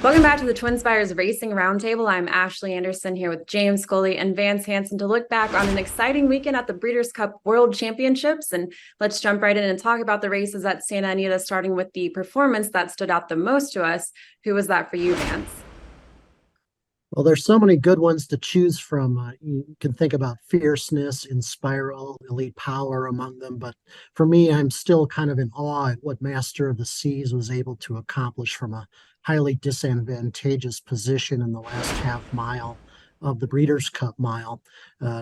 Welcome back to the TwinSpires Racing Roundtable. I'm Ashley Anderson here with James Scully and Vance Hansen to look back on an exciting weekend at the Breeders' Cup World Championships. And let's jump right in and talk about the races at Santa Anita, starting with the performance that stood out the most to us. Who was that for you, Vance? Well, there's so many good ones to choose from. You can think about Fierceness, Inspiral, Elite Power among them. But for me, I'm still kind of in awe at what Master of the Seas was able to accomplish from a highly disadvantageous position in the last half mile of the Breeders' Cup mile.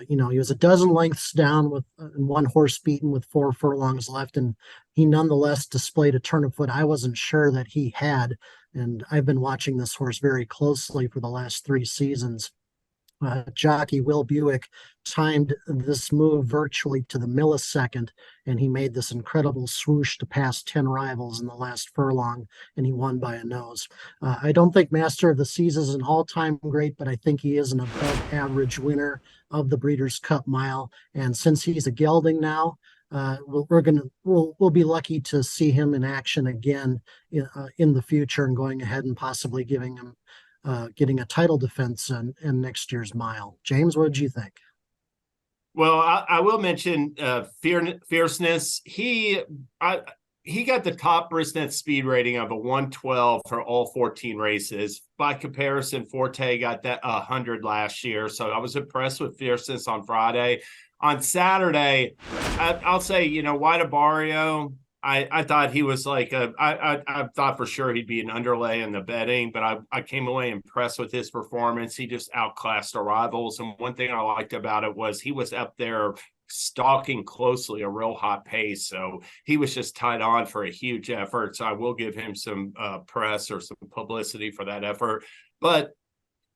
He was a dozen lengths down with one horse beaten with 4 furlongs left, and he nonetheless displayed a turn of foot I wasn't sure that he had. And I've been watching this horse very closely for the last 3 seasons. Jockey Will Buick timed this move virtually to the millisecond, and he made this incredible swoosh to pass 10 rivals in the last furlong, and he won by a nose. I don't think Master of the Seas is an all-time great, but I think he is an above-average winner of the Breeders' Cup Mile. And since he's a gelding now, we'll be lucky to see him in action again in the future, and going ahead and possibly giving him getting a title defense in next year's mile. James, what did you think? Well, I will mention Fierceness. He got the top Brisnet speed rating of a 112 for all 14 races. By comparison, Forte got that 100 last year. So I was impressed with Fierceness on Friday. On Saturday, I'll say, White Barrio, I thought he was like I thought for sure he'd be an underlay in the betting, but I came away impressed with his performance. He just outclassed the rivals. And one thing I liked about it was he was up there stalking closely a real hot pace. So he was just tied on for a huge effort. So I will give him some press or some publicity for that effort. But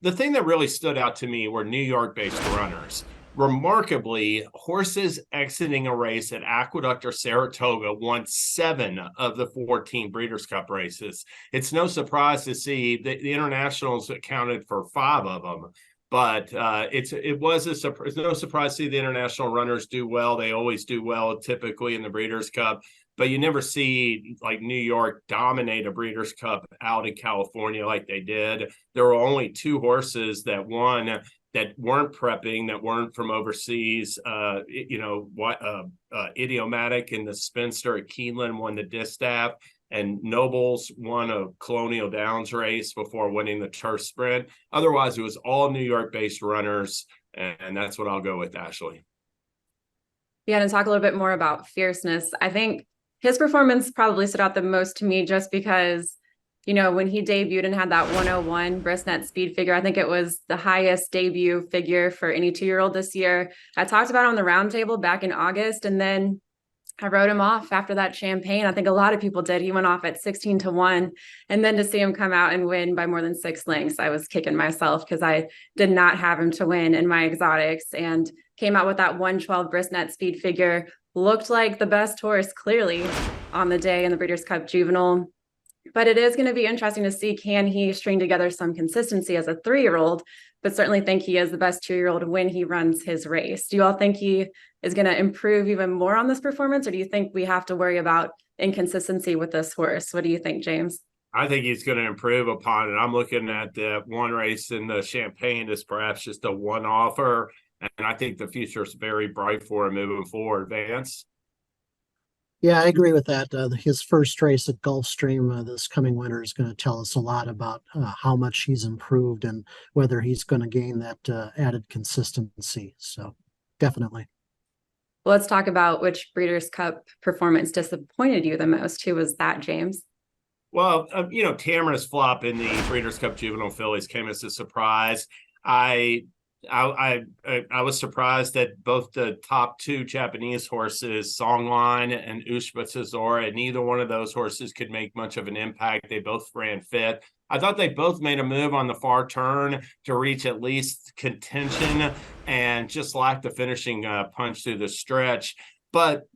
the thing that really stood out to me were New York-based runners. Remarkably, horses exiting a race at Aqueduct or Saratoga won 7 of the 14 Breeders' Cup races. It's no surprise to see that the internationals accounted for 5 of them. But it's no surprise to see the international runners do well. They always do well, typically in the Breeders' Cup. But you never see like New York dominate a Breeders' Cup out in California like they did. There were only 2 horses that won that weren't prepping, that weren't from overseas. Idiomatic and the Spinster at Keeneland won the distaff, and Nobles won a Colonial Downs race before winning the turf sprint. Otherwise, it was all New York-based runners, and that's what I'll go with, Ashley. Yeah, and talk a little bit more about Fierceness. I think his performance probably stood out the most to me just because when he debuted and had that 101 Brisnet speed figure, I think it was the highest debut figure for any 2-year-old this year. I talked about it on the roundtable back in August, and then I wrote him off after that Champagne. I think a lot of people did. He went off at 16-1. And then to see him come out and win by more than 6 lengths, I was kicking myself because I did not have him to win in my exotics, and came out with that 112 Brisnet speed figure. Looked like the best horse clearly on the day in the Breeders' Cup Juvenile. But it is going to be interesting to see, can he string together some consistency as a 3-year-old, but certainly think he is the best 2-year-old when he runs his race. Do you all think he is going to improve even more on this performance, or do you think we have to worry about inconsistency with this horse? What do you think, James? I think he's going to improve upon it. I'm looking at the one race in the Champagne as perhaps just a one-offer, and I think the future is very bright for him moving forward. Vance? Yeah, I agree with that. His first race at Gulfstream this coming winter is going to tell us a lot about how much he's improved and whether he's going to gain that added consistency. So definitely. Well, let's talk about which Breeders' Cup performance disappointed you the most. Who was that, James? Well, Tamara's flop in the Breeders' Cup Juvenile Fillies came as a surprise. I was surprised that both the top 2 Japanese horses, Songline and Ushba neither one of those horses could make much of an impact. They both ran fit. I thought they both made a move on the far turn to reach at least contention and just lacked the finishing punch through the stretch. But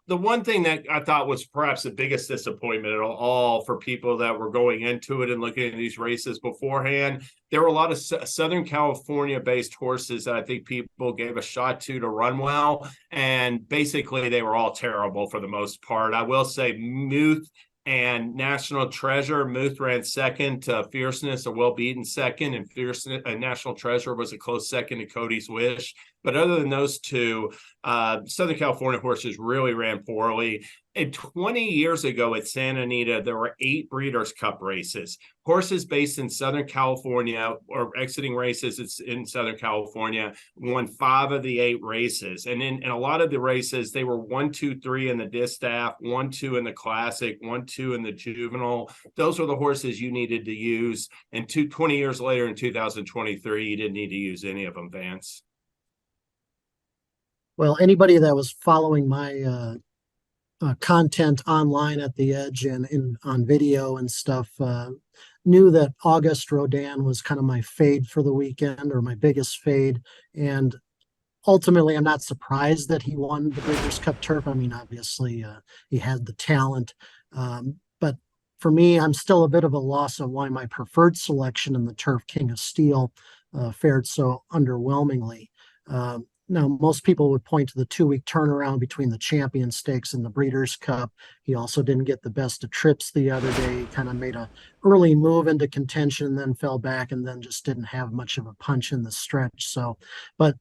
the one thing that I thought was perhaps the biggest disappointment at all for people that were going into it and looking at these races beforehand, there were a lot of Southern California-based horses that I think people gave a shot to run well, and basically they were all terrible for the most part. I will say Muth And National Treasure, Muth ran second to Fierceness, a well-beaten second, and Fierceness, National Treasure was a close second to Cody's Wish. But other than those two, Southern California horses really ran poorly. And 20 years ago at Santa Anita, there were 8 Breeders' Cup races. Horses based in Southern California or exiting races in Southern California won 5 of the 8 races. And in a lot of the races, they were 1, 2, 3 in the distaff, 1, 2 in the classic, 1, 2 in the juvenile. Those were the horses you needed to use. And 20 years later in 2023, you didn't need to use any of them, Vance. Well, anybody that was following my content online at the Edge and on video and stuff knew that Auguste Rodin was kind of my fade for the weekend, or my biggest fade. And ultimately, I'm not surprised that he won the Breeders' Cup Turf. I mean, obviously, he had the talent. But for me, I'm still a bit of a loss on why my preferred selection in the Turf, King of Steel, fared so underwhelmingly. Now, most people would point to the 2-week turnaround between the Champion Stakes and the Breeders' Cup. He also didn't get the best of trips the other day. He kind of made an early move into contention, then fell back, and then just didn't have much of a punch in the stretch. So, but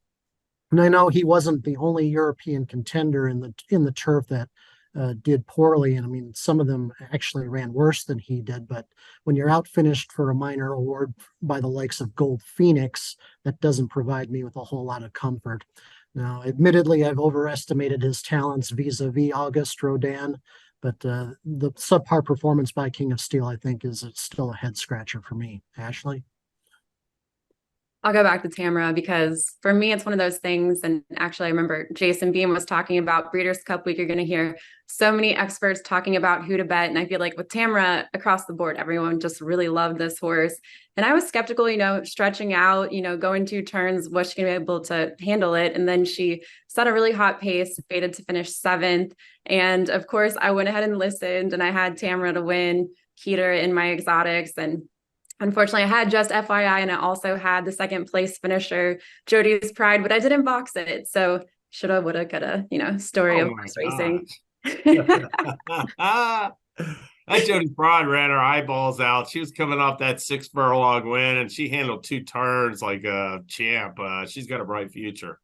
and I know he wasn't the only European contender in the turf that did poorly. And I mean, some of them actually ran worse than he did. But when you're out finished for a minor award by the likes of Gold Phoenix, that doesn't provide me with a whole lot of comfort. Now, admittedly, I've overestimated his talents vis-a-vis Auguste Rodin, but the subpar performance by King of Steel, I think, is still a head scratcher for me. Ashley? I'll go back to Tamara because for me, it's one of those things. And actually, I remember Jason Beam was talking about Breeders' Cup Week. You're going to hear so many experts talking about who to bet. And I feel like with Tamara across the board, everyone just really loved this horse. And I was skeptical, stretching out, going 2 turns, was she going to be able to handle it? And then she set a really hot pace, fated to finish 7th. And of course, I went ahead and listened, and I had Tamara to win, Keeter in my exotics. And unfortunately, I had just FYI, and I also had the 2nd place finisher, Jody's Pride, but I didn't box it. So shoulda, woulda, coulda, story of horse racing. That Jody Pride ran her eyeballs out. She was coming off that 6 furlong win, and she handled 2 turns like a champ. She's got a bright future.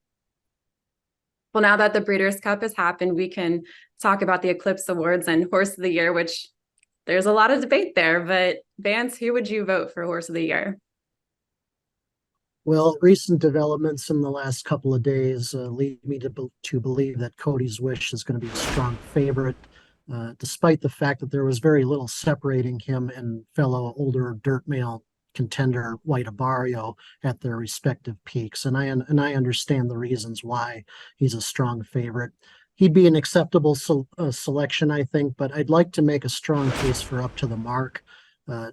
Well, now that the Breeders' Cup has happened, we can talk about the Eclipse Awards and Horse of the Year, which there's a lot of debate there. But Vance, who would you vote for Horse of the Year? Well, recent developments in the last couple of days lead me to believe that Cody's Wish is going to be a strong favorite, despite the fact that there was very little separating him and fellow older dirt mail contender White Abario at their respective peaks. And I understand the reasons why he's a strong favorite. He'd be an acceptable selection, I think, but I'd like to make a strong case for Up to the Mark.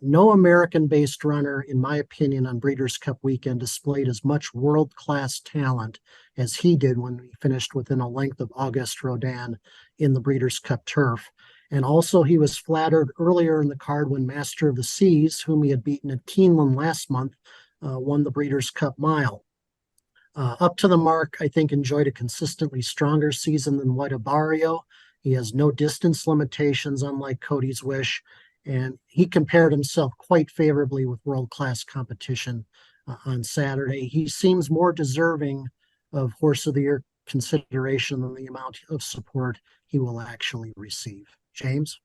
No American-based runner, in my opinion, on Breeders' Cup weekend displayed as much world-class talent as he did when he finished within a length of Auguste Rodin in the Breeders' Cup turf. And also, he was flattered earlier in the card when Master of the Seas, whom he had beaten at Keeneland last month, won the Breeders' Cup Mile. Up to the Mark, I think, enjoyed a consistently stronger season than White Abario. He has no distance limitations, unlike Cody's Wish, and he compared himself quite favorably with world-class competition on Saturday. He seems more deserving of Horse of the Year consideration than the amount of support he will actually receive. James?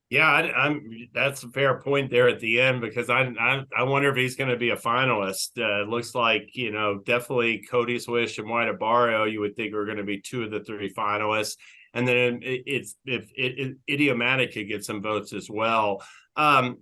Yeah, that's a fair point there at the end, because I wonder if he's going to be a finalist. It looks like, definitely Cody's Wish and White Abario, you would think are going to be 2 of the 3 finalists. And then Idiomatic could get some votes as well. I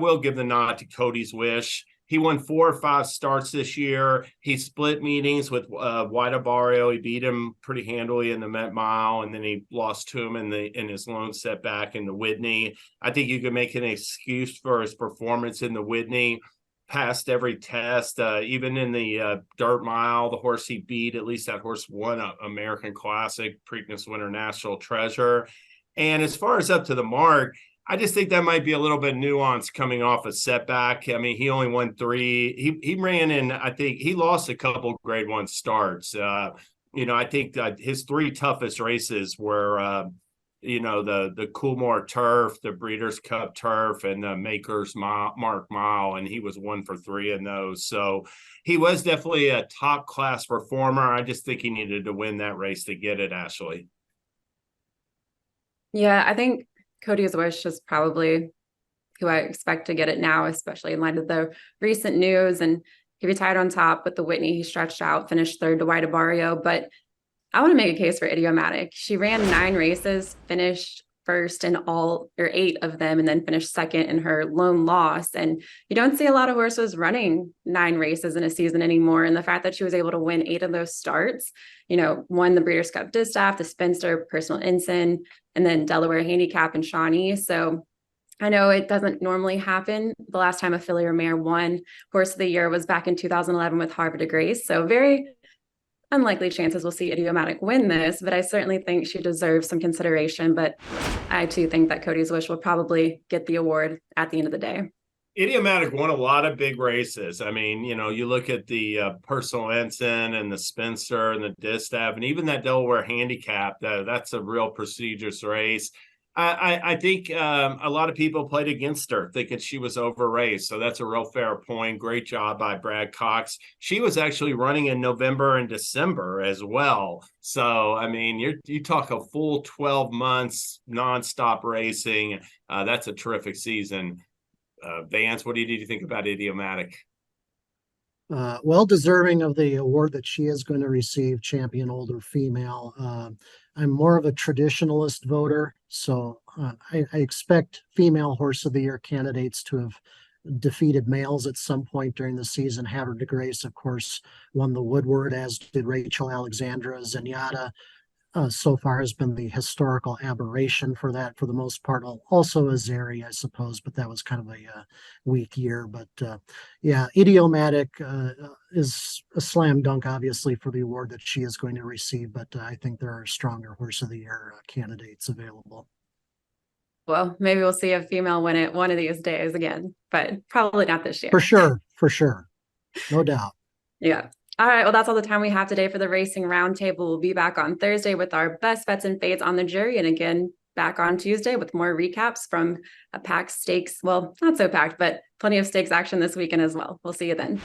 will give the nod to Cody's Wish. He won 4 or 5 starts this year. He split meetings with White Abario. He beat him pretty handily in the Met Mile, and then he lost to him in his lone setback in the Whitney. I think you could make an excuse for his performance in the Whitney. Passed every test, even in the dirt mile, the horse he beat, at least that horse won an American Classic, Preakness winner, National Treasure. And as far as Up to the Mark, I just think that might be a little bit nuanced coming off a setback. I mean, he only won 3. He ran in, I think he lost a couple grade 1 starts. I think his three toughest races were, the Coolmore Turf, the Breeders' Cup Turf, and the Maker's Mark Mile, and he was 1 for 3 in those. So he was definitely a top class performer. I just think he needed to win that race to get it, Ashley. Yeah, I think Cody's Wish is probably who I expect to get it now, especially in light of the recent news. And he retired on top with the Whitney. He stretched out, finished third to White Barrio. But I want to make a case for Idiomatic. She ran 9 races, finished first in all or 8 of them, and then finished second in her lone loss. And you don't see a lot of horses running 9 races in a season anymore. And the fact that she was able to win 8 of those starts, won the Breeders' Cup Distaff, the Spinster, Personal Ensign, and then Delaware Handicap and Shawnee. So I know it doesn't normally happen. The last time a filly or mare won Horse of the Year was back in 2011 with Harbour de Grace. So very unlikely chances we'll see Idiomatic win this, but I certainly think she deserves some consideration. But I too think that Cody's Wish will probably get the award at the end of the day. Idiomatic won a lot of big races. I mean, you look at the Personal Ensign and the Spinster and the Distaff, and even that Delaware Handicap, that's a real prestigious race. I think a lot of people played against her, thinking she was over raced. So that's a real fair point. Great job by Brad Cox. She was actually running in November and December as well. So, I mean, you talk a full 12 months nonstop racing. That's a terrific season. Vance, what do you think about Idiomatic? Well deserving of the award that she is going to receive, champion older female. I'm more of a traditionalist voter, so I expect female Horse of the Year candidates to have defeated males at some point during the season. Harbour de Grace, of course, won the Woodward, as did Rachel Alexandra. Zenyatta so far has been the historical aberration for that for the most part. Also Azeri, I suppose, but that was kind of a weak year. But yeah, Idiomatic is a slam dunk, obviously, for the award that she is going to receive. But I think there are stronger Horse of the Year candidates available. Well, maybe we'll see a female win it one of these days again, but probably not this year. For sure. No doubt. Yeah. All right. Well, that's all the time we have today for the Racing Roundtable. We'll be back on Thursday with our best bets and fades on the jury. And again, back on Tuesday with more recaps from a packed stakes. Well, not so packed, but plenty of stakes action this weekend as well. We'll see you then.